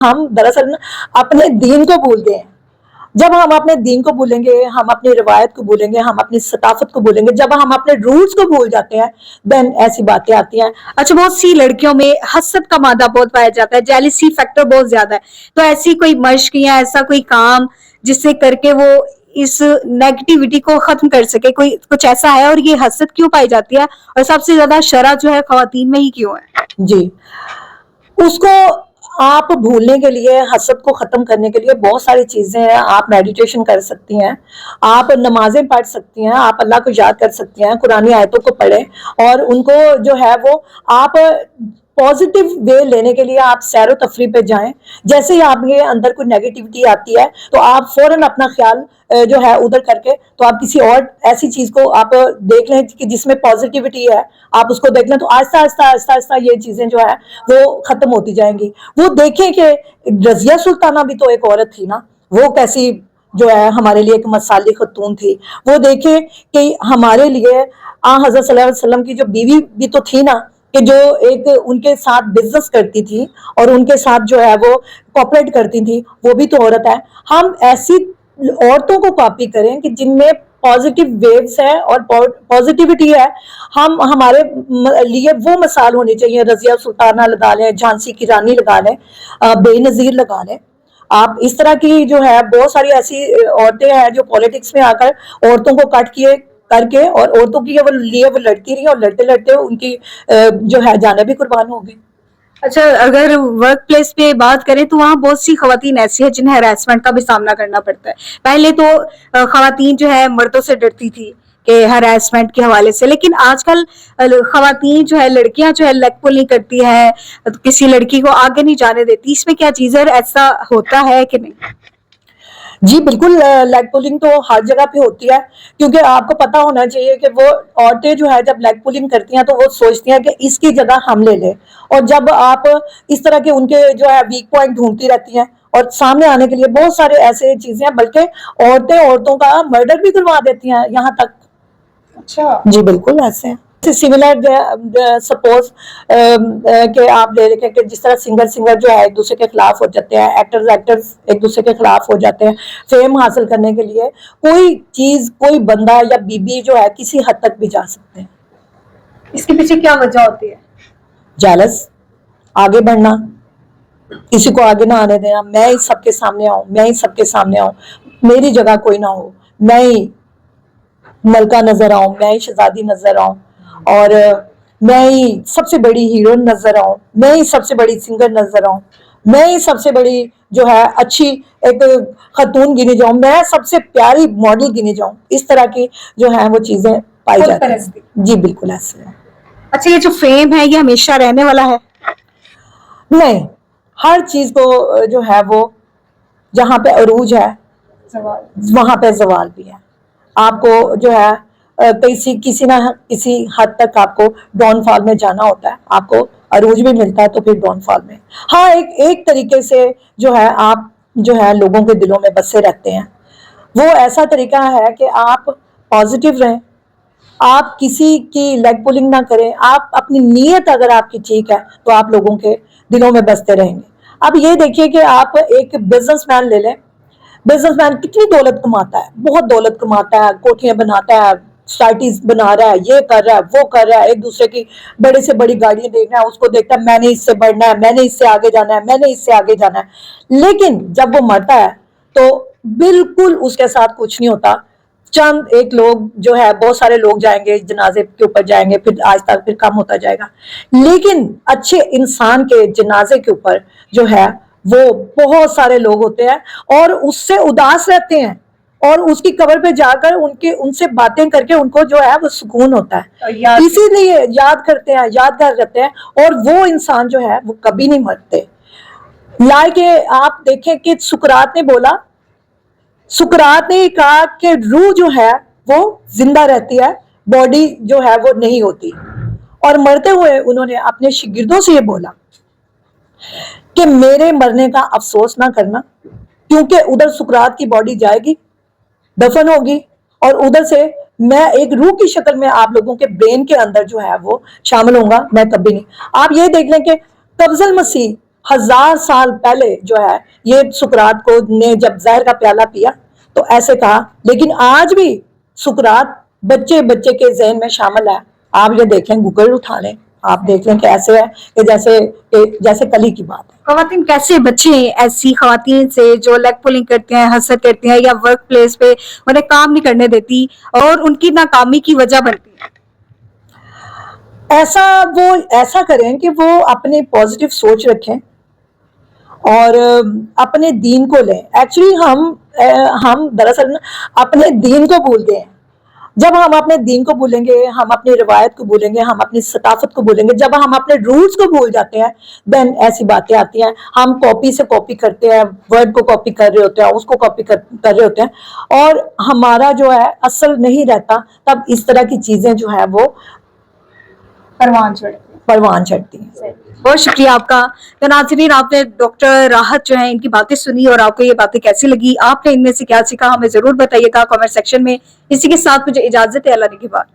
ہم دراصل اپنے دین کو بھول گئے ہیں. جب ہم اپنے دین کو بھولیں گے، ہم اپنی روایت کو بھولیں گے، ہم اپنی ثقافت کو بھولیں گے، جب ہم اپنے روٹس کو بھول جاتے ہیں دین ایسی باتیں آتی ہیں. اچھا، بہت سی لڑکیوں میں حسد کا مادہ بہت پایا جاتا ہے، جیلسی فیکٹر بہت زیادہ ہے. تو ایسی کوئی مشق یا ایسا کوئی کام جس سے کر کے وہ اس نیگیٹیوٹی کو ختم کر سکے، کوئی کچھ ایسا ہے؟ اور یہ حسد کیوں پائی جاتی ہے، اور سب سے زیادہ شرح جو ہے خواتین میں ہی کیوں ہے؟ جی، اس کو آپ بھولنے کے لیے، حسد کو ختم کرنے کے لیے بہت ساری چیزیں ہیں. آپ میڈیٹیشن کر سکتی ہیں، آپ نمازیں پڑھ سکتی ہیں، آپ اللہ کو یاد کر سکتی ہیں، قرآنی آیتوں کو پڑھیں، اور ان کو جو ہے وہ آپ پازیٹیو وے لینے کے لیے آپ سیر و تفریح پہ جائیں. جیسے ہی آپ کے اندر کوئی نیگیٹیوٹی آتی ہے تو آپ فوراً اپنا خیال جو ہے ادھر کر کے تو آپ کسی اور ایسی چیز کو آپ دیکھ لیں کہ جس میں پازیٹیوٹی ہے، آپ اس کو دیکھ لیں، تو آہستہ آہستہ آہستہ آہستہ یہ چیزیں جو ہے وہ ختم ہوتی جائیں گی. وہ دیکھیں کہ رضیہ سلطانہ بھی تو ایک عورت تھی نا، وہ کیسی جو ہے ہمارے لیے ایک مثالی خاتون تھی. وہ دیکھیں کہ ہمارے لیے حضرت صلی اللہ علیہ وسلم کی جو بیوی بھی تو تھی نا، کہ جو ایک ان کے ساتھ بزنس کرتی تھی اور ان کے ساتھ جو ہے وہ کوپریٹ کرتی تھی، وہ بھی تو عورت ہے. ہم ایسی عورتوں کو کاپی کریں کہ جن میں پازیٹیو ویوز ہے اور پازیٹیوٹی ہے. ہمارے لیے وہ مثال ہونی چاہیے. رضیہ سلطانہ لگا لیں، جھانسی کی رانی لگا لیں، بے نظیر لگا لیں. آپ اس طرح کی جو ہے بہت ساری ایسی عورتیں ہیں جو پالیٹکس میں آ کر عورتوں کو کٹ کیے کر کے اور عورتوں کی لیے وہ لڑتی رہی، اور لڑتے لڑتے ان کی جو ہے جانیں بھی قربان ہو گئی. اچھا، اگر ورک پلیس پہ بات کریں تو وہاں بہت سی خواتین ایسی ہیں جنہیں ہراسمنٹ کا بھی سامنا کرنا پڑتا ہے. پہلے تو خواتین جو ہے مردوں سے ڈرتی تھی کہ ہراسمنٹ کے حوالے سے، لیکن آج کل خواتین جو ہے، لڑکیاں جو ہے لیگ پل نہیں کرتی ہے، کسی لڑکی کو آگے نہیں جانے دیتی. اس میں کیا چیز ہے، ایسا ہوتا ہے کہ نہیں؟ جی بالکل، لیگ پولنگ تو ہر جگہ پہ ہوتی ہے، کیونکہ آپ کو پتا ہونا چاہیے کہ وہ عورتیں جو ہے جب لیگ پولنگ کرتی ہیں تو وہ سوچتی ہیں کہ اس کی جگہ ہم لے لیں. اور جب آپ اس طرح کے ان کے جو ہے ویک پوائنٹ ڈھونڈتی رہتی ہیں اور سامنے آنے کے لیے بہت سارے ایسے چیزیں ہیں، بلکہ عورتیں عورتوں کا مرڈر بھی کروا دیتی ہیں یہاں تک. اچھا جی بالکل ایسے ہیں. سملر سپوز کہ آپ لے لیں کہ جس طرح سنگر جو ہے ایک دوسرے کے خلاف ہو جاتے ہیں، ایکٹرز ایک دوسرے کے خلاف ہو جاتے ہیں فیم حاصل کرنے کے لیے. کوئی چیز، کوئی بندہ یا بیوی جو ہے کسی حد تک بھی جا سکتے ہیں. اس کے پیچھے کیا وجہ ہوتی ہے؟ جالس، آگے بڑھنا، کسی کو آگے نہ آنے دینا. میں ہی سب کے سامنے آؤں، میں ہی سب کے سامنے آؤں، میری جگہ کوئی نہ ہو، میں ہی ملکہ نظر آؤں، میں ہی شہزادی نظر آؤں، اور میں ہی سب سے بڑی ہیروئن نظر آؤں، میں ہی سب سے بڑی سنگر نظر آؤں، میں ہی سب سے بڑی جو ہے اچھی ایک خاتون گنی جاؤں، میں سب سے پیاری ماڈل گنی جاؤں. اس طرح کی جو ہیں وہ چیزیں پائی جاتی ہیں. جی بالکل ایسے ہے. اچھا، یہ جو فیم ہے یہ ہمیشہ رہنے والا ہے؟ نہیں، ہر چیز کو جو ہے وہ جہاں پہ عروج ہے وہاں پہ زوال بھی ہے. آپ کو جو ہے کسی نہ کسی حد تک آپ کو ڈاؤن فال میں جانا ہوتا ہے. آپ کو عروج بھی ملتا ہے تو پھر ڈاؤن فال میں. ہاں، ایک طریقے سے جو ہے آپ جو ہے لوگوں کے دلوں میں بسے رہتے ہیں. وہ ایسا طریقہ ہے کہ آپ پازیٹیو رہیں، آپ کسی کی لیگ پولنگ نہ کریں. آپ اپنی نیت اگر آپ کی ٹھیک ہے تو آپ لوگوں کے دلوں میں بستے رہیں گے. اب یہ دیکھیے کہ آپ ایک بزنس مین لے لیں. بزنس مین کتنی دولت کماتا ہے، بہت دولت کماتا ہے، کوٹھیاں بناتا ہے، سوسائٹیز بنا رہا ہے، یہ کر رہا ہے، وہ کر رہا ہے، ایک دوسرے کی بڑے سے بڑی گاڑیاں دیکھ رہا ہے، اس کو دیکھتا ہے میں نے اس سے بڑھنا ہے، میں نے اس سے آگے جانا ہے، میں نے اس سے آگے جانا ہے. لیکن جب وہ مرتا ہے تو بالکل اس کے ساتھ کچھ نہیں ہوتا. چند ایک لوگ جو ہے، بہت سارے لوگ جائیں گے جنازے کے اوپر جائیں گے، پھر آہستہ پھر کم ہوتا جائے گا. لیکن اچھے انسان کے جنازے کے اوپر جو ہے وہ بہت سارے لوگ ہوتے ہیں اور اس سے اداس رہتے ہیں، اور اس کی قبر پہ جا کر ان سے باتیں کر کے ان کو جو ہے وہ سکون ہوتا ہے. اسی لیے یاد کرتے ہیں، یادگار رہتے ہیں، اور وہ انسان جو ہے وہ کبھی نہیں مرتے. کہ آپ دیکھیں کہ سقراط نے بولا، سقراط نے کہا کہ روح جو ہے وہ زندہ رہتی ہے، باڈی جو ہے وہ نہیں ہوتی. اور مرتے ہوئے انہوں نے اپنے شاگردوں سے یہ بولا کہ میرے مرنے کا افسوس نہ کرنا، کیونکہ ادھر سقراط کی باڈی جائے گی، دفن ہوگی، اور ادھر سے میں ایک روح کی شکل میں آپ لوگوں کے برین کے اندر جو ہے وہ شامل ہوں گا، میں کبھی نہیں. آپ یہ دیکھ لیں کہ قبض المسیح 1000 سال پہلے جو ہے یہ سقراط کو نے جب زہر کا پیالہ پیا تو ایسے کہا، لیکن آج بھی سقراط بچے بچے کے ذہن میں شامل ہے. آپ یہ دیکھ لیں، گوگل اٹھا لیں، آپ دیکھ لیں کہ ایسے ہے کہ جیسے کلی کی بات ہے. خواتین کیسے بچیں ایسی خواتین سے جو لیگ پولنگ کرتی ہیں، حسد کرتی ہیں، یا ورک پلیس پہ انہیں کام نہیں کرنے دیتی اور ان کی ناکامی کی وجہ بنتی ہے؟ ایسا کریں کہ وہ اپنی پازیٹیو سوچ رکھیں اور اپنے دین کو لیں. ایکچولی ہم دراصل اپنے دین کو بھول گئے ہیں. جب ہم اپنے دین کو بھولیں گے، ہم اپنی روایت کو بھولیں گے، ہم اپنی ثقافت کو بھولیں گے، جب ہم اپنے روٹس کو بھول جاتے ہیں دین ایسی باتیں آتی ہیں. ہم کاپی سے کاپی کرتے ہیں، ورڈ کو کاپی کر رہے ہوتے ہیں، اس کو کاپی کر رہے ہوتے ہیں، اور ہمارا جو ہے اصل نہیں رہتا. تب اس طرح کی چیزیں جو ہے وہ پروان چڑھتی ہیں. بہت شکریہ آپ کا. تو ناظرین، آپ نے ڈاکٹر راحت جو ہے ان کی باتیں سنی، اور آپ کو یہ باتیں کیسی لگی، آپ نے ان میں سے کیا سیکھا، ہمیں ضرور بتائیے گا کامنٹ سیکشن میں. اسی کے ساتھ مجھے اجازت ہے، اللہ نگہبان.